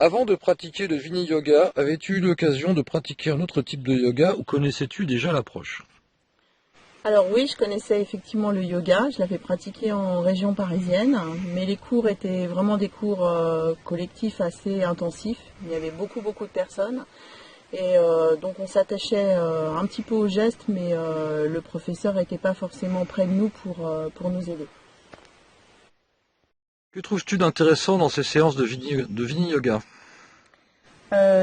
Avant de pratiquer le Vini Yoga, avais-tu eu l'occasion de pratiquer un autre type de yoga ou connaissais-tu déjà l'approche? Alors oui, je connaissais effectivement le yoga, je l'avais pratiqué en région parisienne, mais les cours étaient vraiment des cours collectifs assez intensifs. Il y avait beaucoup de personnes et donc on s'attachait un petit peu aux gestes, mais le professeur n'était pas forcément près de nous pour nous aider. Que trouves-tu d'intéressant dans ces séances de Vini Yoga?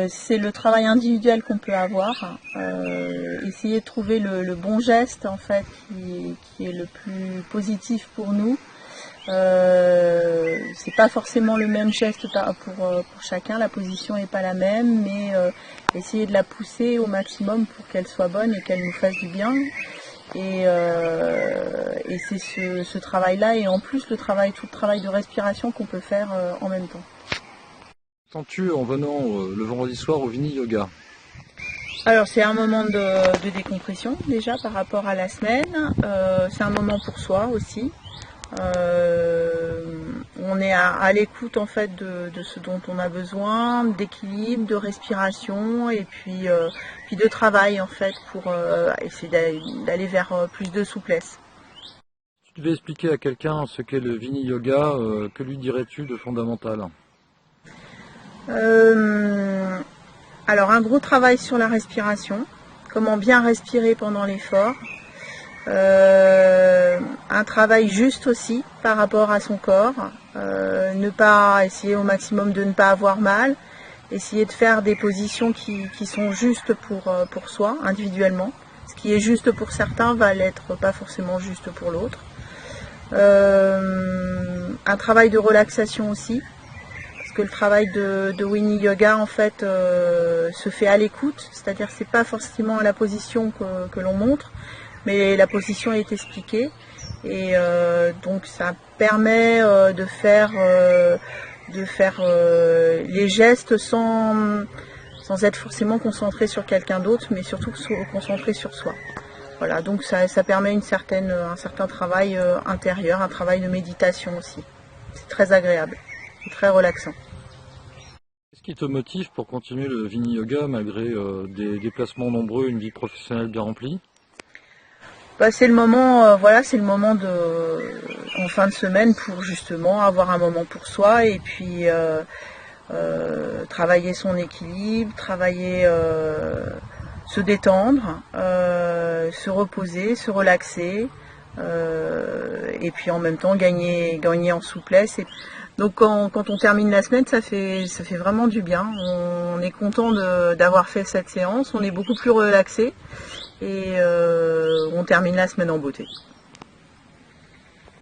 C'est le travail individuel qu'on peut avoir, essayer de trouver le bon geste en fait qui est le plus positif pour nous. C'est pas forcément le même geste pour chacun, la position n'est pas la même, mais essayer de la pousser au maximum pour qu'elle soit bonne et qu'elle nous fasse du bien. Et c'est ce travail-là et en plus tout le travail de respiration qu'on peut faire en même temps. Sens-tu en venant le vendredi soir au Vini Yoga? Alors c'est un moment de décompression déjà par rapport à la semaine, c'est un moment pour soi aussi. On est à l'écoute en fait de ce dont on a besoin, d'équilibre, de respiration et puis de travail en fait pour essayer d'aller vers plus de souplesse. Si tu devais expliquer à quelqu'un ce qu'est le Vini Yoga, que lui dirais-tu de fondamental? Euh, alors un gros travail sur la respiration, comment bien respirer pendant l'effort. Un travail juste aussi par rapport à son corps, ne pas essayer au maximum de ne pas avoir mal, essayer de faire des positions qui sont justes pour soi individuellement. Ce qui est juste pour certains va l'être pas forcément juste pour l'autre. Un travail de relaxation aussi, parce que le travail de Winnie Yoga en fait se fait à l'écoute, c'est-à-dire c'est pas forcément la position que l'on montre, mais la position est expliquée et donc ça permet de faire les gestes sans être forcément concentré sur quelqu'un d'autre, mais surtout concentré sur soi. Voilà, donc ça permet un certain travail intérieur, un travail de méditation aussi. C'est très agréable, très relaxant. Qu'est-ce qui te motive pour continuer le Vini Yoga malgré des déplacements nombreux, une vie professionnelle bien remplie? Bah, c'est le moment, voilà, c'est le moment en fin de semaine pour justement avoir un moment pour soi et puis travailler son équilibre, se détendre, se reposer, se relaxer, et puis en même temps gagner en souplesse. Donc quand on termine la semaine, ça fait vraiment du bien. On est content d'avoir fait cette séance, on est beaucoup plus relaxé et on termine la semaine en beauté.